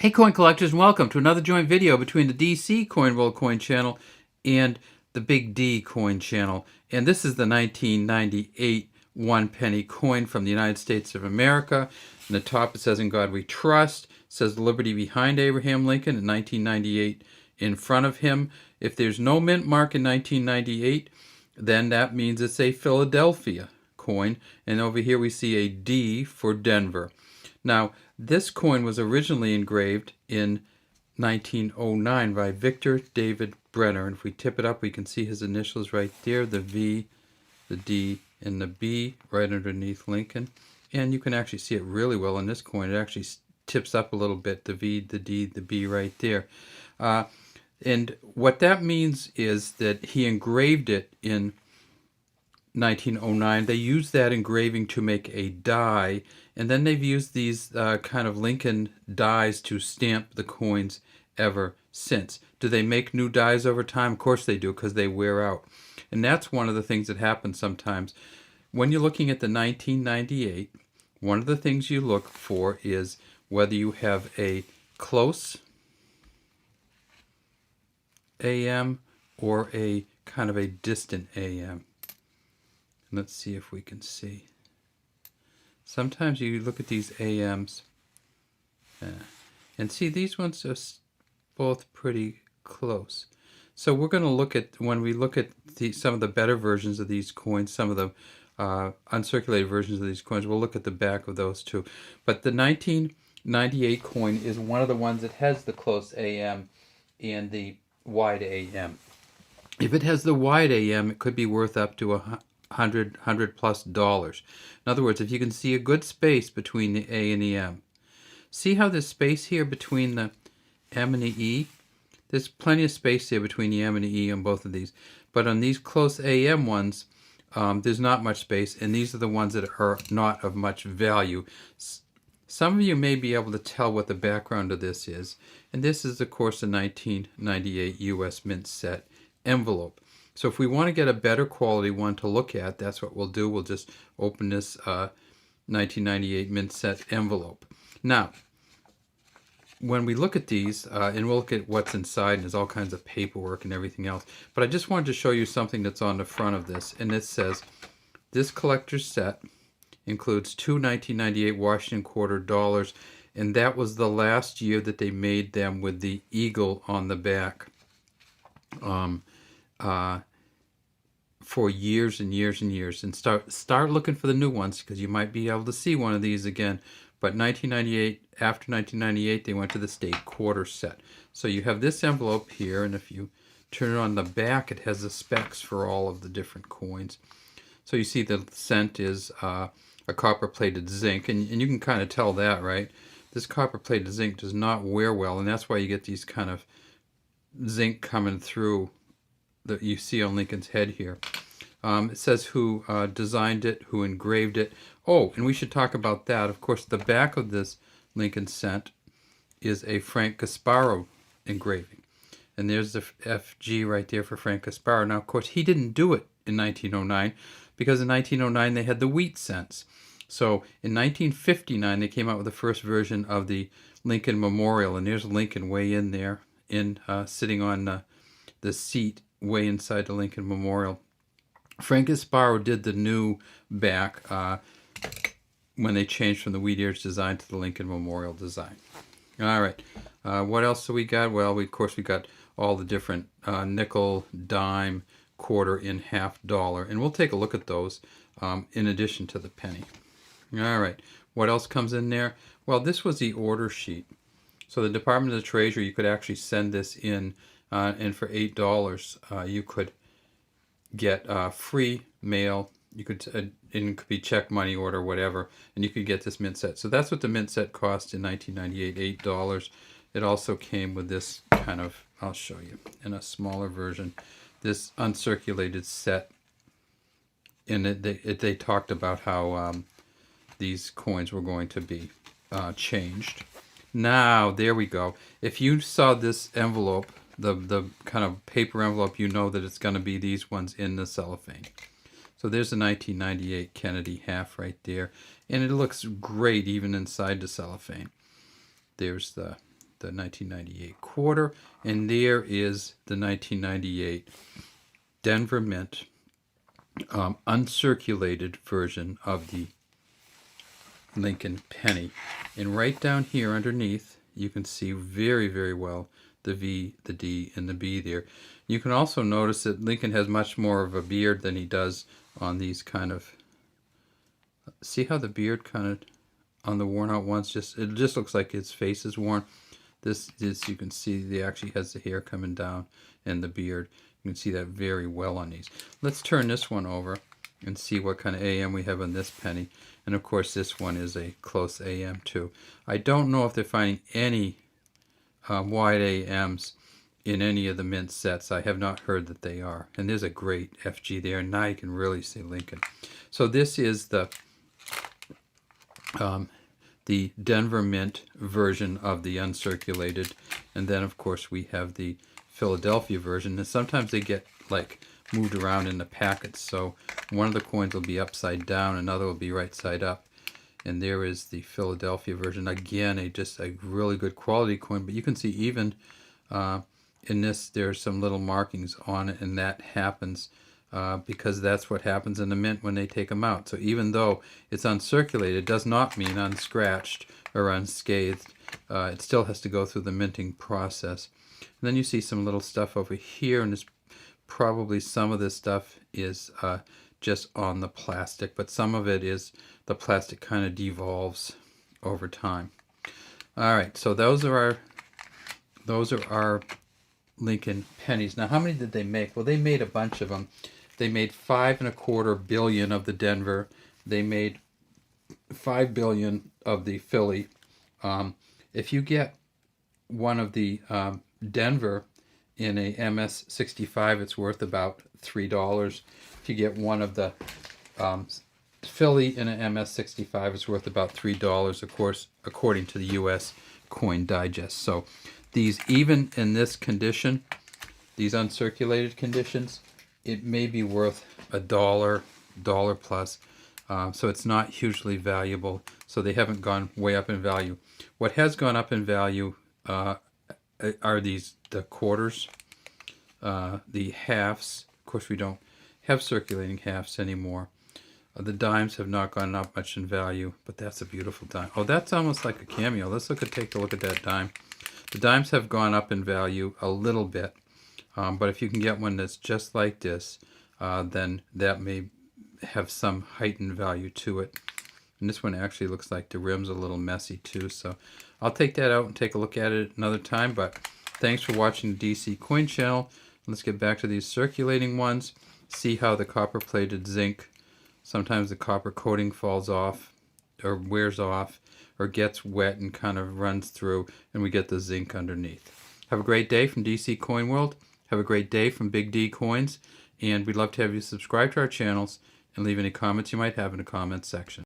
Hey coin collectors, and welcome to another joint video between the DC Coin Roll Coin channel and the Big D Coin channel. And this is the 1998 1 penny coin from the United States of America. In the top it says, "In God We Trust." It says "Liberty" behind Abraham Lincoln in 1998 in front of him. If there's no mint mark in 1998, then that means it's a Philadelphia coin. And over here we see a D for Denver. Now, this coin was originally engraved in 1909 by Victor David Brenner. And if we tip it up, we can see his initials right there, the V, the D, and the B right underneath Lincoln. And you can actually see it really well in this coin. It actually tips up a little bit, the V, the D, the B right there. And what that means is that he engraved it in 1909. They used that engraving to make a die, and then they've used these kind of Lincoln dies to stamp the coins ever since. Do they make new dies over time? Of course they do, because they wear out. And that's one of the things that happens sometimes. When you're looking at the 1998, one of the things you look for is whether you have a close AM or a kind of a distant AM. Let's see if we can see. Sometimes you look at these AMs and see these ones are both pretty close. So we're going to look at, when we look at some of the better versions of these coins, some of the uncirculated versions of these coins, we'll look at the back of those too. But the 1998 coin is one of the ones that has the close AM and the wide AM. If it has the wide AM, it could be worth up to $100 plus. In other words, if you can see a good space between the A and the M. See how there's space here between the M and the E? There's plenty of space here between the M and the E on both of these. But on these close AM ones, there's not much space, and these are the ones that are not of much value. Some of you may be able to tell what the background of this is. And this is, of course, the 1998 U.S. Mint set envelope. So if we want to get a better quality one to look at, that's what we'll do. We'll just open this 1998 mint set envelope. Now, when we look at these, and we'll look at what's inside, and there's all kinds of paperwork and everything else, but I just wanted to show you something that's on the front of this, and it says, "This collector's set includes two 1998 Washington quarter dollars," and that was the last year that they made them with the eagle on the back. For years and years and years, and start looking for the new ones, because you might be able to see one of these again. But 1998, after 1998, they went to the state quarter set. So you have this envelope here, and if you turn it on the back, it has the specs for all of the different coins. So you see the cent is a copper-plated zinc, and you can kind of tell that, right? This copper-plated zinc does not wear well, and that's why you get these kind of zinc coming through that you see on Lincoln's head here. It says who designed it, who engraved it. Oh, and we should talk about that. Of course, the back of this Lincoln cent is a Frank Gasparo engraving. And there's the FG right there for Frank Gasparo. Now, of course, he didn't do it in 1909, because in 1909 they had the wheat cents. So in 1959 they came out with the first version of the Lincoln Memorial, and there's Lincoln way in there, sitting on the seat way inside the Lincoln Memorial. Frank Gasparo did the new back when they changed from the wheat ears design to the Lincoln Memorial design. All right, what else do we got? Well, of course we got all the different nickel, dime, quarter, and half dollar, and we'll take a look at those in addition to the penny. All right, what else comes in there? Well, this was the order sheet. So the Department of the Treasury, you could actually send this in, and for $8 you could get free mail. You could, and it could be check, money order, whatever, and you could get this mint set. So that's what the mint set cost in 1998, $8. It also came with this kind of, I'll show you in a smaller version, this uncirculated set. And they talked about how these coins were going to be changed. Now, there we go. If you saw this envelope, the kind of paper envelope, you know that it's going to be these ones in the cellophane. So there's the 1998 Kennedy half right there. And it looks great even inside the cellophane. There's the the 1998 quarter, and there is the 1998 Denver Mint uncirculated version of the Lincoln penny. And right down here underneath, you can see very, very well the V, the D, and the B there. You can also notice that Lincoln has much more of a beard than he does on these kind of, see how the beard kind of, on the worn out ones, it just looks like his face is worn. This you can see he actually has the hair coming down and the beard. You can see that very well on these. Let's turn this one over and see what kind of AM we have on this penny. And of course this one is a close AM too. I don't know if they're finding any wide AMs in any of the mint sets. I have not heard that they are. And there's a great FG there. Now you can really see Lincoln. So this is the Denver Mint version of the uncirculated, and then of course we have the Philadelphia version, and sometimes they get like moved around in the packets, so one of the coins will be upside down, another will be right side up, and there is the Philadelphia version. Again, just a really good quality coin, but you can see even in this there's some little markings on it, and that happens because that's what happens in the mint when they take them out. So even though it's uncirculated, it does not mean unscratched or unscathed. It still has to go through the minting process. And then you see some little stuff over here, and it's probably some of this stuff is just on the plastic, but some of it is the plastic kind of devolves over time. All right, so those are our Lincoln pennies. Now, how many did they make? Well, they made a bunch of them. They made 5.25 billion of the Denver. They made 5 billion of the Philly. If you get one of the Denver in a MS65, it's worth about $3. If you get one of the Philly in an MS65, it's worth about $3, of course, according to the U.S. Coin Digest. So these, even in this condition, these uncirculated conditions, it may be worth $1 plus. So it's not hugely valuable. So they haven't gone way up in value. What has gone up in value are the quarters, the halves. Of course, we don't have circulating halves anymore. The dimes have not gone up much in value, but that's a beautiful dime. Oh, that's almost like a cameo. Let's take a look at that dime. The dimes have gone up in value a little bit, but if you can get one that's just like this, then that may have some heightened value to it. And this one actually looks like the rim's a little messy too, so I'll take that out and take a look at it another time. But thanks for watching the DC Coin Channel. Let's get back to these circulating ones. See how the copper-plated zinc, sometimes the copper coating falls off or wears off or gets wet and kind of runs through, and we get the zinc underneath. Have a great day from DC Coin World. Have a great day from Big D Coins, and we'd love to have you subscribe to our channels and leave any comments you might have in the comments section.